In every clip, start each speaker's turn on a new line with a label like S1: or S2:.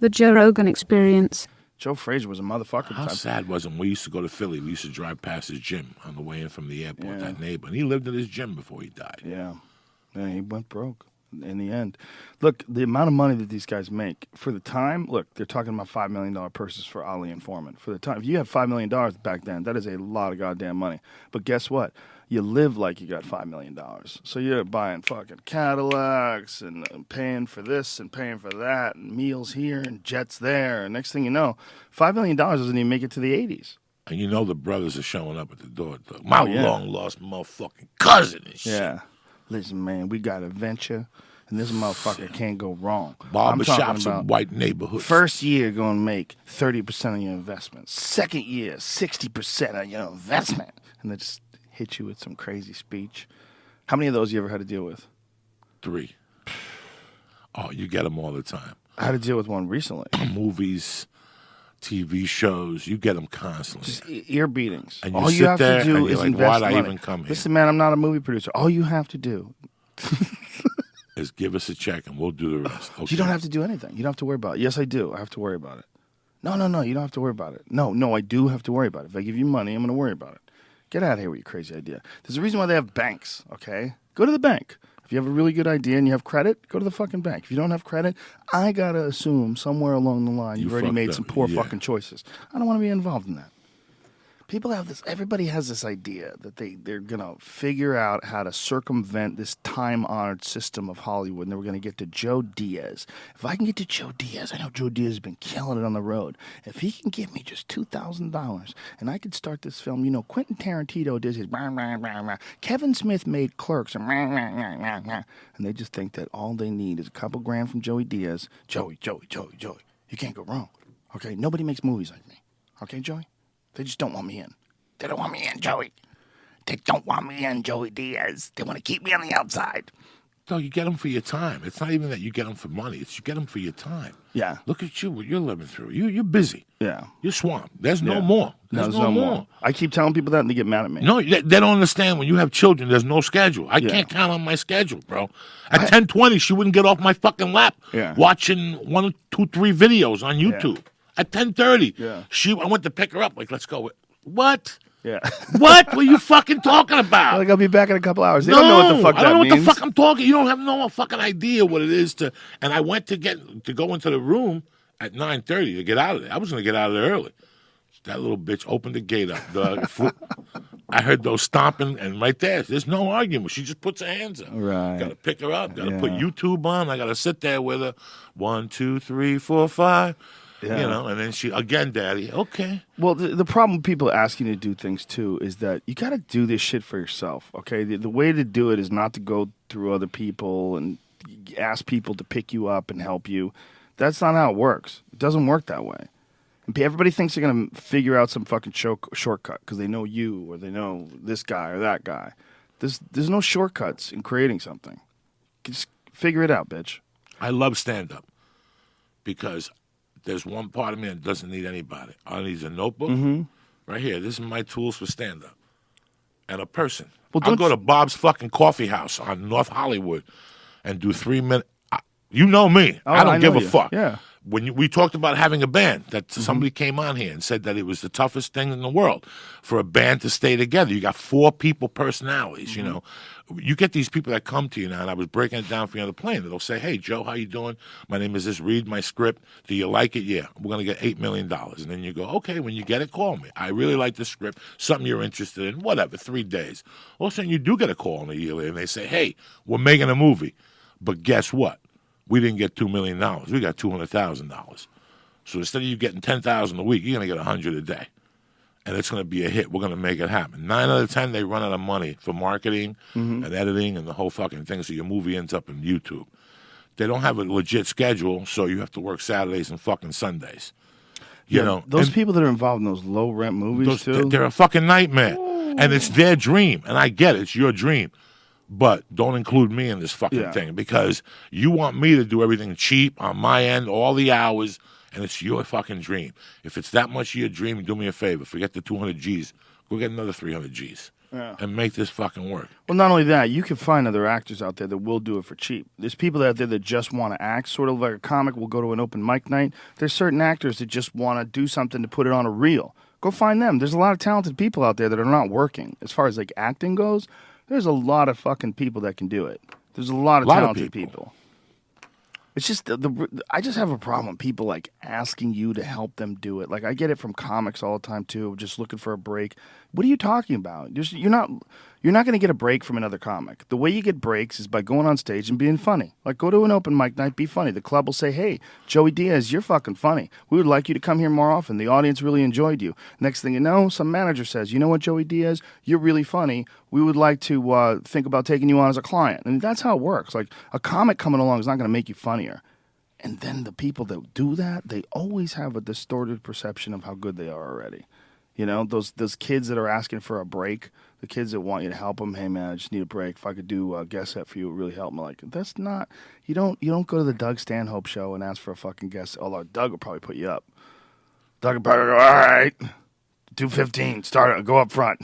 S1: The Joe Rogan Experience.
S2: Joe Frazier was a motherfucker.
S3: How sad was him? We used to go to Philly. We used to drive past his gym on the way in from the airport, that neighbor. And he lived at his gym before he died.
S2: Yeah. Yeah, he went broke in the end. Look, the amount of money that these guys make, for the time, look, they're talking about $5 million purses for Ali and Foreman. For the time, if you have $5 million back then, that is a lot of goddamn money. But guess what? You live like you got $5 million. So you're buying fucking Cadillacs and paying for this and paying for that and meals here and jets there. And next thing you know, $5 million doesn't even make it to the 80s.
S3: And you know the brothers are showing up at the door. My long-lost motherfucking cousin and shit.
S2: Yeah. Listen, man, we got a venture, and this motherfucker can't go wrong.
S3: Barbershops in white neighborhoods.
S2: First year, going to make 30% of your investment. Second year, 60% of your investment. And they just hit you with some crazy speech. How many of those you ever had to deal with?
S3: 3. Oh, you get them all the time.
S2: I had to deal with one recently.
S3: Movies, TV shows, you get them constantly.
S2: Just ear beatings.
S3: And
S2: all you have to do is invest
S3: why'd
S2: money.
S3: I even come here?
S2: Listen, man, I'm not a movie producer. All you have to do
S3: is give us a check and we'll do the rest. Okay.
S2: You don't have to do anything. You don't have to worry about it. Yes, I do. I have to worry about it. No, you don't have to worry about it. No, I do have to worry about it. If I give you money, I'm going to worry about it. Get out of here with your crazy idea. There's a reason why they have banks, okay? Go to the bank. If you have a really good idea and you have credit, go to the fucking bank. If you don't have credit, I got to assume somewhere along the line you've already made some poor fucking choices. I don't want to be involved in that. People have this, everybody has this idea that they're going to figure out how to circumvent this time-honored system of Hollywood, and then we're going to get to Joe Diaz. If I can get to Joe Diaz, I know Joe Diaz has been killing it on the road. If he can give me just $2,000, and I could start this film, you know, Quentin Tarantino did his rah, rah, rah, rah. Kevin Smith made Clerks, and rah, rah, rah, rah, rah. And they just think that all they need is a couple grand from Joey Diaz. Joey. You can't go wrong. Okay? Nobody makes movies like me. Okay, Joey? They just don't want me in. They don't want me in, Joey. They don't want me in, Joey Diaz. They want to keep me on the outside.
S3: No, you get them for your time. It's not even that you get them for money. It's you get them for your time.
S2: Yeah.
S3: Look at you, what you're living through. You're busy.
S2: Yeah.
S3: You're swamped. There's no more. There's no more.
S2: I keep telling people that and they get mad at me.
S3: No, they don't understand. When you have children, there's no schedule. I can't count on my schedule, bro. At 10:20, she wouldn't get off my fucking lap watching 1, 2, 3 videos on YouTube. At 10:30, I went to pick her up. Like, let's go. What?
S2: Yeah.
S3: What were you fucking talking about?
S2: Like, I'll be back in a couple hours. They don't know what the fuck that means.
S3: I don't know what the fuck I'm talking. You don't have no fucking idea what it is to. And I went to go into the room at 9:30 to get out of there. I was going to get out of there early. That little bitch opened the gate up. I heard those stomping, and right there's no argument. She just puts her hands up.
S2: Right.
S3: Got to pick her up. Got to put YouTube on. I got to sit there with her. 1, 2, 3, 4, 5.
S2: Yeah.
S3: You know, and then she, again, Daddy, okay.
S2: Well, the problem with people asking you to do things, too, is that you got to do this shit for yourself, okay? The way to do it is not to go through other people and ask people to pick you up and help you. That's not how it works. It doesn't work that way. And everybody thinks they're going to figure out some fucking shortcut because they know you or they know this guy or that guy. There's no shortcuts in creating something. Just figure it out, bitch.
S3: I love stand-up because there's one part of me that doesn't need anybody. All I need is a notebook. Right here. This is my tools for stand-up. And a person. I'll go to Bob's fucking coffee house on North Hollywood and do 3 minutes. You know me. I don't give a fuck.
S2: Yeah.
S3: When we talked about having a band, that somebody came on here and said that it was the toughest thing in the world for a band to stay together. You got 4 people personalities, you know. You get these people that come to you now, and I was breaking it down for you on the plane. They'll say, hey, Joe, how you doing? My name is this. Read my script. Do you like it? Yeah. We're going to get $8 million. And then you go, okay, when you get it, call me. I really like the script, something you're interested in, whatever, 3 days. All of a sudden, you do get a call in a year later, and they say, hey, we're making a movie. But guess what? We didn't get $2 million. We got $200,000. So instead of you getting $10,000 a week, you're going to get $100 a day. And it's going to be a hit. We're going to make it happen. 9 out of 10, they run out of money for marketing and editing and the whole fucking thing. So your movie ends up in YouTube. They don't have a legit schedule, so you have to work Saturdays and fucking Sundays. You know,
S2: those people that are involved in those low rent movies, too.
S3: They're a fucking nightmare. Ooh. And it's their dream. And I get it. It's your dream. But don't include me in this fucking thing because you want me to do everything cheap on my end, all the hours, and it's your fucking dream. If it's that much of your dream, do me a favor. Forget the 200 G's. Go get another 300 G's. and make this fucking work.
S2: Well, not only that, you can find other actors out there that will do it for cheap. There's people out there that just want to act, sort of like a comic will go to an open mic night. There's certain actors that just want to do something to put it on a reel. Go find them. There's a lot of talented people out there that are not working. As far as like acting goes, there's a lot of fucking people that can do it. There's a lot of talented people. It's just I just have a problem with people like asking you to help them do it. Like I get it from comics all the time too, just looking for a break. What are you talking about? You're not going to get a break from another comic. The way you get breaks is by going on stage and being funny. Like go to an open mic night, be funny. The club will say, "Hey, Joey Diaz, you're fucking funny. We would like you to come here more often. The audience really enjoyed you." Next thing you know, some manager says, "You know what, Joey Diaz, you're really funny. We would like to think about taking you on as a client." And that's how it works. Like a comic coming along is not going to make you funnier. And then the people that do that, they always have a distorted perception of how good they are already. You know, those kids that are asking for a break, the kids that want you to help them. Hey man, I just need a break. If I could do a guest set for you, it would really help me. Like that's not. You don't go to the Doug Stanhope show and ask for a fucking guest. Although Doug will probably put you up. Doug will probably go, all right, 2:15, start it, go up front.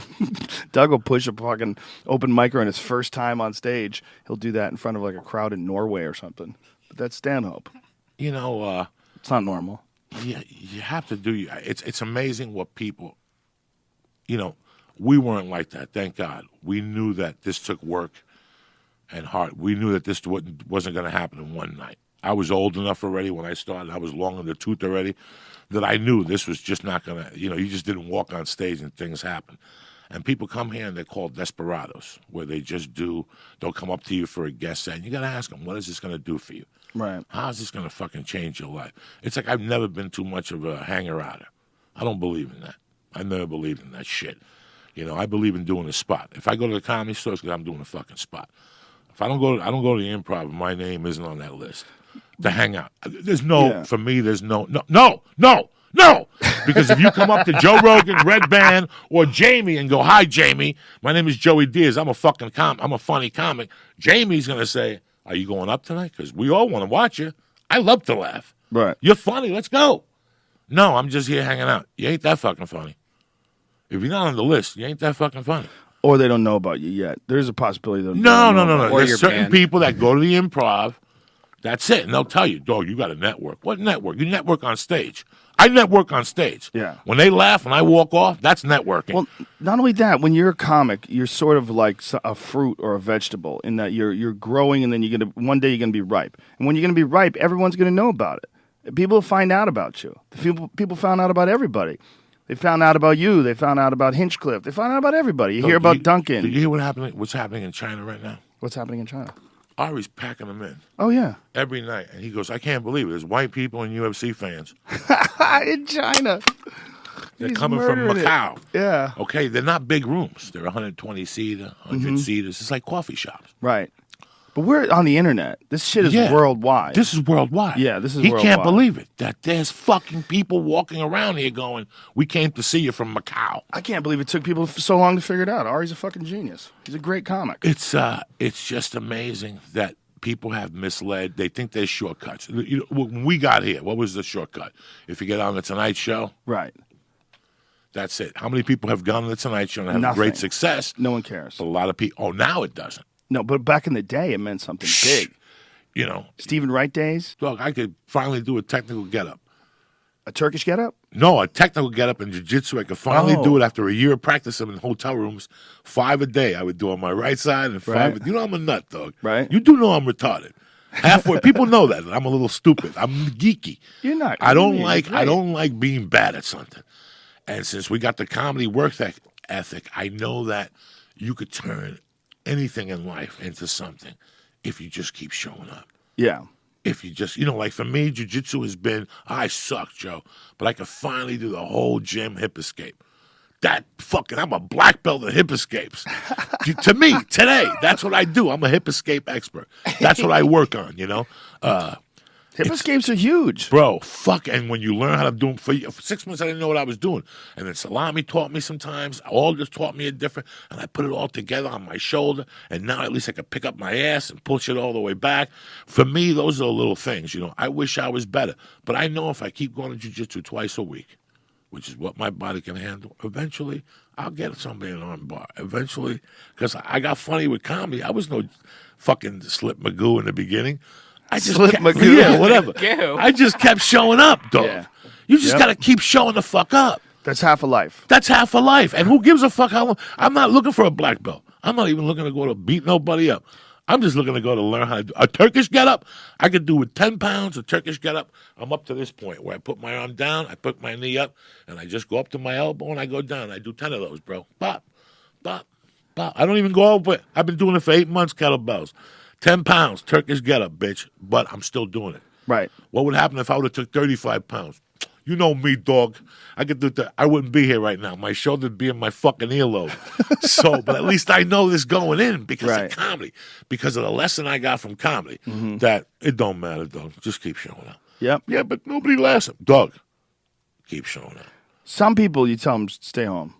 S2: Doug will push a fucking open micer on his first time on stage. He'll do that in front of like a crowd in Norway or something. But that's Stanhope.
S3: You know,
S2: it's not normal.
S3: Yeah, you have to do. It's amazing what people. You know, we weren't like that. Thank God. We knew that this took work and heart. We knew that this wasn't going to happen in one night. I was old enough already when I started. I was long in the tooth already. That I knew this was just not going to. You know, you just didn't walk on stage and things happen. And people come here and they're called desperados, where they just do. They'll come up to you for a guest set, and you got to ask them, what is this going to do for you?
S2: Right.
S3: How's this going to fucking change your life? It's like I've never been too much of a hanger-outer. I don't believe in that. I never believed in that shit. You know, I believe in doing a spot. If I go to the comedy store, it's because I'm doing a fucking spot. If I don't go to the Improv, my name isn't on that list to hang out. There's no, for me, there's no. Because if you come up to Joe Rogan, Red Band, or Jamie and go, "Hi, Jamie, my name is Joey Diaz. I'm a fucking I'm a funny comic." Jamie's going to say, "Are you going up tonight? Because we all want to watch you. I love to laugh.
S2: Right.
S3: You're funny. Let's go." No, I'm just here hanging out. You ain't that fucking funny. If you're not on the list, you ain't that fucking funny.
S2: Or they don't know about you yet. There's a possibility that
S3: No.
S2: Or
S3: There's certain people that go to the Improv. That's it. And they'll tell you, "Dog, you got to network." What network? You network on stage. I network on stage.
S2: Yeah.
S3: When they laugh and I walk off, that's networking.
S2: Well, not only that, when you're a comic, you're sort of like a fruit or a vegetable in that you're growing, and then one day you're gonna be ripe. And when you're gonna be ripe, everyone's gonna know about it. People find out about you. People found out about everybody. They found out about you. They found out about Hinchcliffe. They found out about everybody. You hear about Duncan.
S3: Did you hear what's happening in China right now?
S2: What's happening in China?
S3: Ari's packing them in.
S2: Oh, yeah.
S3: Every night. And he goes, "I can't believe it. There's white people and UFC fans."
S2: In China.
S3: They're coming from Macau.
S2: Yeah.
S3: Okay, they're not big rooms. They're 120-seater, 100-seaters. It's like coffee shops.
S2: Right. But we're on the internet. This shit is worldwide.
S3: This is worldwide.
S2: Yeah, this is
S3: He
S2: worldwide.
S3: can't believe it, that there's fucking people walking around here going, "We came to see you from Macau."
S2: I can't believe it took people so long to figure it out. Ari's a fucking genius. He's a great comic.
S3: It's just amazing that people have misled. They think there's shortcuts. When we got here, what was the shortcut? If you get on the Tonight Show,
S2: right.
S3: That's it. How many people have gone to the Tonight Show and have great success?
S2: No one cares.
S3: But a lot of people. Oh, now it doesn't.
S2: No, but back in the day, it meant something big.
S3: You know,
S2: Stephen Wright days.
S3: Dog, I could finally do a technical getup.
S2: A Turkish getup?
S3: No, a technical getup in jiu-jitsu. I could finally do it after a year of practice in hotel rooms. 5 a day I would do on my right side and 5. You know I'm a nut, dog.
S2: Right.
S3: You do know I'm retarded. Halfway, people know that I'm a little stupid. I'm geeky.
S2: You're not.
S3: I don't like being bad at something. And since we got the comedy work ethic, I know that you could turn anything in life into something if you just keep showing up.
S2: Yeah.
S3: If you just, like for me, jiu-jitsu has been, I suck, Joe, but I could finally do the whole gym hip escape. I'm a black belt in hip escapes. To me, today, that's what I do. I'm a hip escape expert. That's what I work on,
S2: Hip escapes are huge.
S3: Bro, and when you learn how to do them, for 6 months I didn't know what I was doing. And then Salami taught me sometimes. All just taught me a different, and I put it all together on my shoulder, and now at least I can pick up my ass and push it all the way back. For me, those are the little things, I wish I was better. But I know if I keep going to jiu-jitsu twice a week, which is what my body can handle, eventually I'll get somebody an arm bar. Eventually, because I got funny with comedy. I was no fucking Slip Magoo in the beginning. I just
S2: Slip
S3: kept,
S2: Magoo.
S3: Yeah, whatever.
S4: Magoo.
S3: I just kept showing up, dog.
S2: Yeah.
S3: You just
S2: Yep.
S3: got to keep showing the fuck up.
S2: That's half a life.
S3: That's half a life. And who gives a fuck how long? I'm not looking for a black belt. I'm not even looking to go to beat nobody up. I'm just looking to go to learn how to do a Turkish get-up. I could do with 10 pounds, a Turkish get-up. I'm up to this point where I put my arm down, I put my knee up, and I just go up to my elbow and I go down. I do 10 of those, bro. Bop, bop, bop. I don't even go over. I've been doing it for 8 months, kettlebells. 10 pounds, Turkish get-up, bitch. But I'm still doing it.
S2: Right.
S3: What would happen if I would have took 35 pounds? You know me, dog. I could do that. I wouldn't be here right now. My shoulder'd be in my fucking earlobe. But at least I know this going in because
S2: Right.
S3: of comedy, because of the lesson I got from comedy. That it don't matter, dog. Just keep showing up.
S2: Yep.
S3: Yeah, but nobody laughs. Dog, keep showing up.
S2: Some people, you tell them stay home.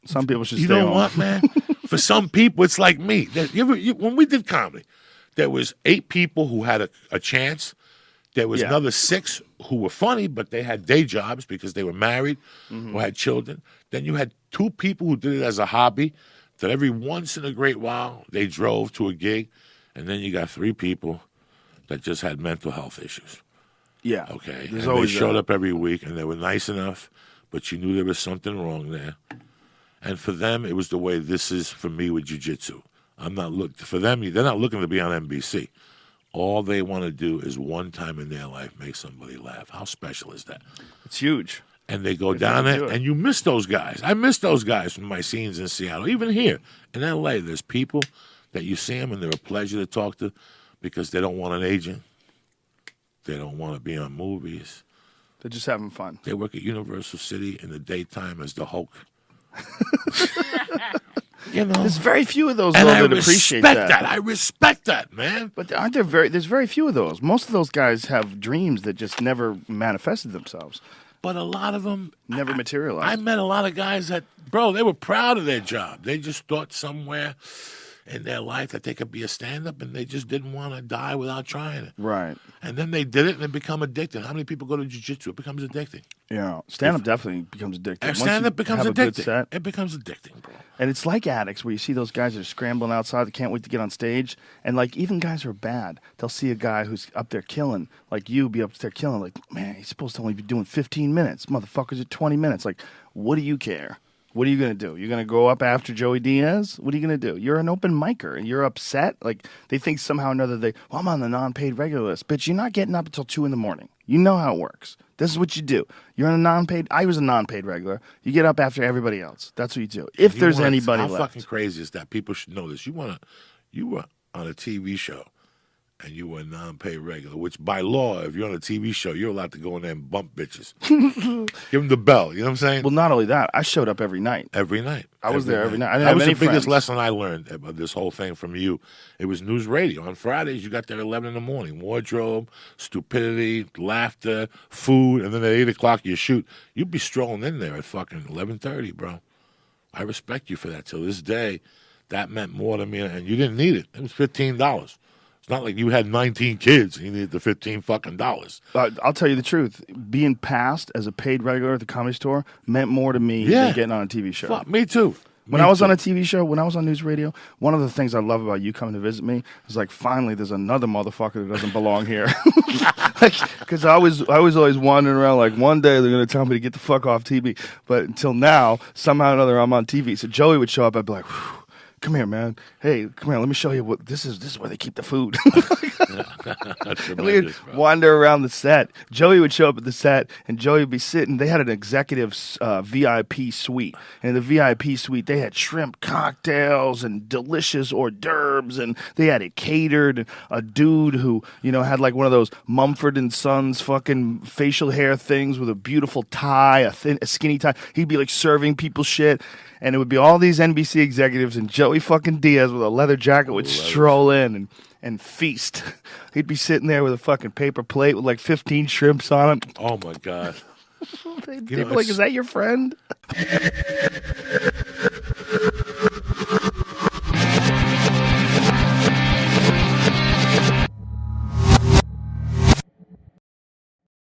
S2: Some people should
S3: You
S2: stay
S3: know
S2: home.
S3: what, man? For some people, it's like me. When we did comedy, there was 8 people who had a chance. There was
S2: Yeah.
S3: another 6 who were funny, but they had day jobs because they were married or had children. Then you had 2 people who did it as a hobby, that every once in a great while they drove to a gig. And then you got 3 people that just had mental health issues.
S2: Yeah.
S3: Okay.
S2: There's
S3: And
S2: always
S3: they showed
S2: that.
S3: up every week and they were nice enough, but you knew there was something wrong there. And for them, it was the way this is for me with jiu-jitsu. I'm not for them, they're not looking to be on NBC. All they want to do is one time in their life make somebody laugh. How special is that?
S2: It's huge.
S3: And they go
S2: If
S3: down
S2: they
S3: there,
S2: do it.
S3: and you miss those guys. I miss those guys from my scenes in Seattle. Even here in L.A., there's people that you see them, and they're a pleasure to talk to because they don't want an agent. They don't want to be on movies.
S2: They're just having fun.
S3: They work at Universal City in the daytime as the Hulk. You know,
S2: There's very few of those
S3: and
S2: though,
S3: I
S2: that appreciate
S3: respect
S2: that.
S3: I respect that, man.
S2: But aren't there there's very few of those. Most of those guys have dreams that just never manifested themselves.
S3: But a lot of them
S2: Never
S3: I
S2: materialized.
S3: met a lot of guys that, bro, they were proud of their job. They just thought somewhere in their life that they could be a stand-up, and they just didn't want to die without trying it.
S2: Right.
S3: And then they did it, and it become addicted. How many people go to jiu-jitsu? It becomes addicting.
S2: Yeah. Stand-up definitely becomes addicting. Once you
S3: Stand-up becomes
S2: have a good
S3: addicting.
S2: set,
S3: It becomes addicting, bro.
S2: and it's like addicts where you see those guys that are scrambling outside, they can't wait to get on stage. And like even guys who are bad, they'll see a guy who's up there killing, like you be up there killing, like, man, he's supposed to only be doing 15 minutes. Motherfuckers at 20 minutes. Like, what do you care? What are you going to do? You're going to go up after Joey Diaz? What are you going to do? You're an open micer and you're upset. Like, they think somehow or another I'm on the non-paid regular list. Bitch, you're not getting up until 2 a.m. You know how it works. This is what you do. You're on a non-paid. I was a non-paid regular. You get up after everybody else. That's what you do. If
S3: You
S2: there's
S3: wanna-
S2: anybody
S3: how
S2: left.
S3: fucking crazy is that? People should know this. You were on a TV show, and you were a non-paid regular, which by law, if you're on a TV show, you're allowed to go in there and bump bitches. Give them the bell. You know what I'm saying?
S2: Well, not only that, I showed up every night.
S3: Every night.
S2: I was there every night. I didn't
S3: That
S2: have
S3: was
S2: any
S3: the biggest
S2: friends.
S3: lesson I learned about this whole thing from you. It was NewsRadio. On Fridays, you got there at 11 in the morning. Wardrobe, stupidity, laughter, food, and then at 8 o'clock you shoot. You'd be strolling in there at fucking 11:30, bro. I respect you for that. Till this day, that meant more to me, and you didn't need it. It was $15. It's not like you had 19 kids and you needed the $15 fucking dollars.
S2: I'll tell you the truth. Being passed as a paid regular at the Comedy Store meant more to me
S3: Yeah.
S2: than getting on a TV show.
S3: Fuck, me too.
S2: When I was on a TV show, when I was on NewsRadio, one of the things I love about you coming to visit me is like, finally, there's another motherfucker that doesn't belong here. Because I was always wandering around like, one day they're going to tell me to get the fuck off TV. But until now, somehow or another, I'm on TV. So Joey would show up. I'd be like, "Whew, come here, man. Hey, come here. Let me show you what this is. This is where they keep the food.
S3: That's
S2: And we would
S3: tremendous, bro.
S2: wander around the set. Joey would show up at the set, and Joey would be sitting. They had an executive VIP suite. And in the VIP suite, they had shrimp cocktails and delicious hors d'oeuvres, and they had it catered. A dude who, had like one of those Mumford and Sons fucking facial hair things with a beautiful tie, a skinny tie. He'd be like serving people shit. And it would be all these NBC executives, and Joey fucking Diaz with a leather jacket would stroll in and feast. He'd be sitting there with a fucking paper plate with like 15 shrimps on it.
S3: Oh, my God.
S2: They'd
S3: know,
S2: be like,
S3: it's-
S2: is that your friend?